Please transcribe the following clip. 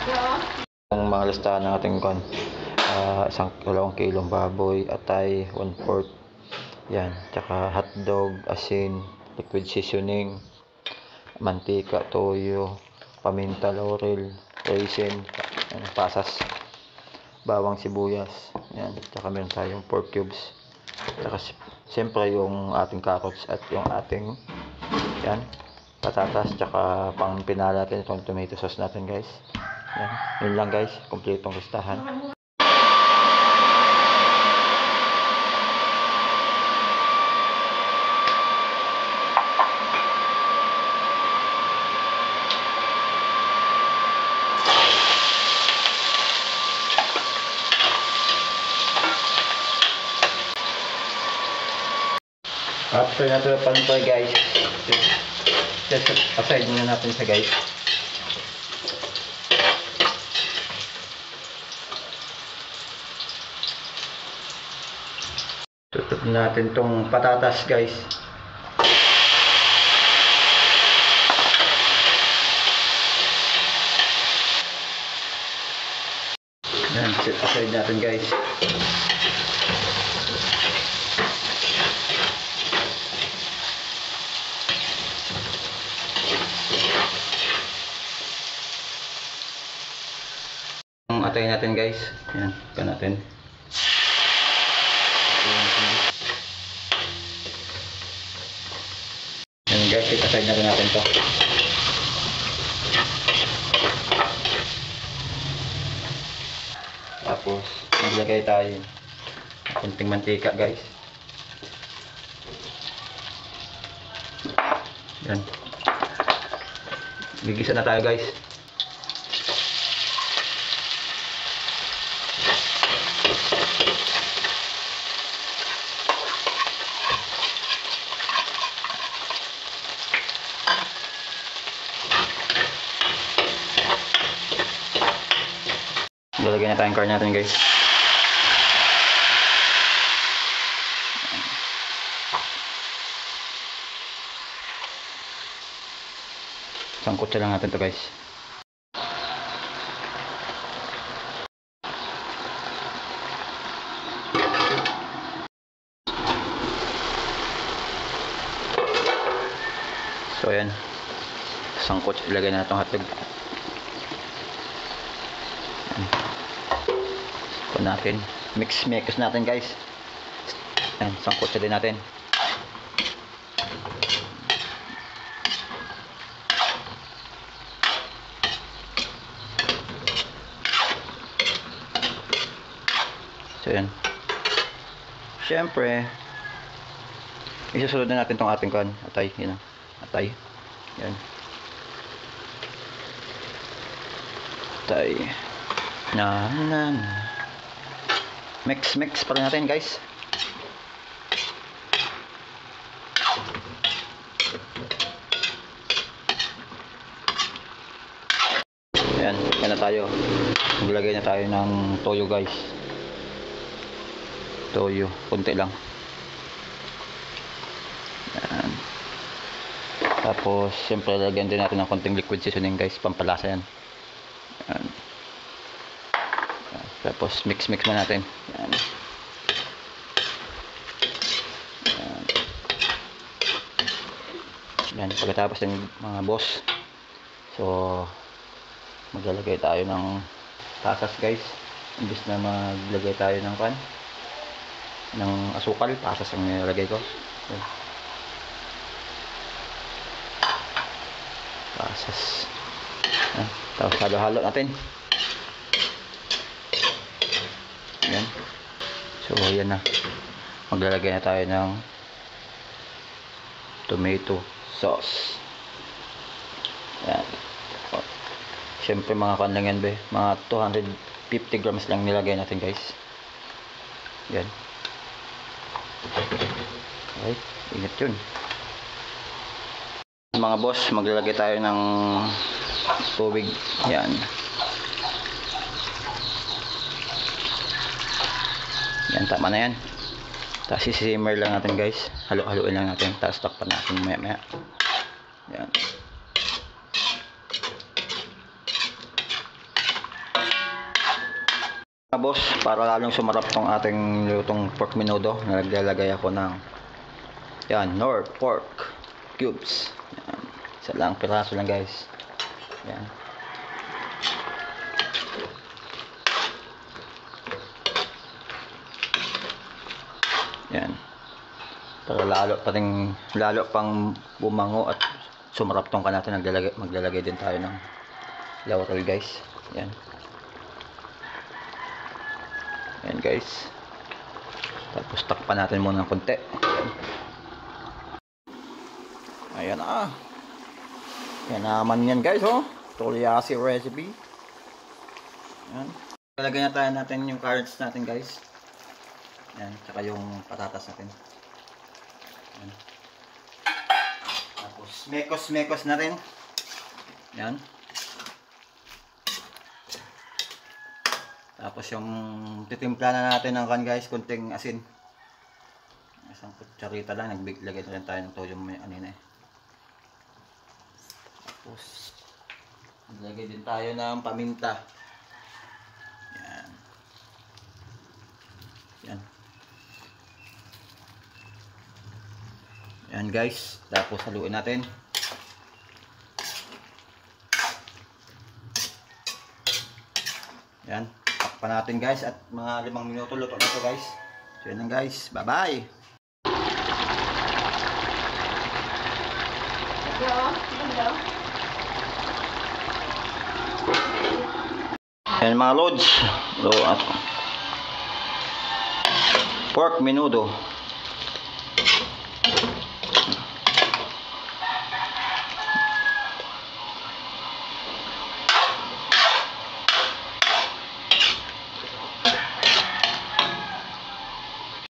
Ang mga listahan ng ating kon, 2 kilong baboy, atay, 1/4. Yan, tsaka hotdog, asin, liquid seasoning, mantika, toyo, paminta, laurel, raisin, pasas, bawang, sibuyas. Yan, tsaka meron tayong pork cubes. Tsaka siyempre yung ating carrots at yung ating yan, patatas, tsaka pang pinala natin itong tomato sauce natin, guys. Yan, yun lang guys, kumpletong listahan. After natin pantoy guys, just aside muna natin siya guys. Tutup natin tong patatas guys. Yan, aside natin guys. Atay natin guys. Yan, kan natin. Yan guys, itaside na rin natin to. Tapos maglagay tayo kunting mantika guys. Yan, gigisa na tayo guys. Lalagyan na tayong corn natin guys. Sangkot lang natin to guys. So ayan, sangkot, ilagay na itong hotdog. Natin mix natin guys. Ayan, sangkot din natin. So yan, syempre isusunod na natin tong ating atay. Yan, atay. Yan, atay na mix pa rin natin guys. Ayan, yan na tayo. Maglagay na tayo ng toyo guys. Toyo, konti lang. Ayan. Tapos siyempre lagyan din natin ng konting liquid seasoning guys, pampalasa yan. Ayan. Tapos mix mo natin. Yan. Yan. Yan. Pagkatapos ng mga boss, so maglalagay tayo ng pasas guys. Imbis na maglagay tayo ng ng asukal, pasas ang nilalagay ko. Yan. Pasas. Yan. Tapos halo-halo natin. Yan. So yan na, maglalagay na tayo ng tomato sauce. Yan. Siyempre mga lang yan be, mga 250 grams lang nilagay natin guys. Yan. Okay, ingat yun mga boss. Maglalagay tayo ng tubig. Yan. Yan, tama na yan. Tapos simmer lang natin guys. Halo-haloin lang natin. Tapos takpan natin maya-maya. Yan. boss, para lalong sumarap tong ating lutong pork menudo, naglalagay ako ng Knorr pork cubes. Yan. Isa lang piraso lang guys. Yan. Yan. Para lalo pang bumango at sumarap tong natin, maglalagay din tayo ng laurel guys. Yan. Yan guys. Tapos takpan natin muna ng konti. Ayan na. Yan naman yan guys, oh. Toriyasi recipe. Yan. Lalagyan na tayo natin yung carrots natin guys. Yan, tsaka yung patatas natin. Yan. Tapos mekos na rin. Yan. Tapos yung titimpla na natin ng guys, kunting asin. Isang kutsarita lang, naglagay na rin tayo ng toyo may anina eh. Tapos naglagay din tayo ng paminta. Yan. Yan. Yan guys, tapos haluin natin. Yan, takpan natin guys at mga 5 minuto luto na ito guys. So yan lang guys, bye bye. Yan mga lods, pork menudo.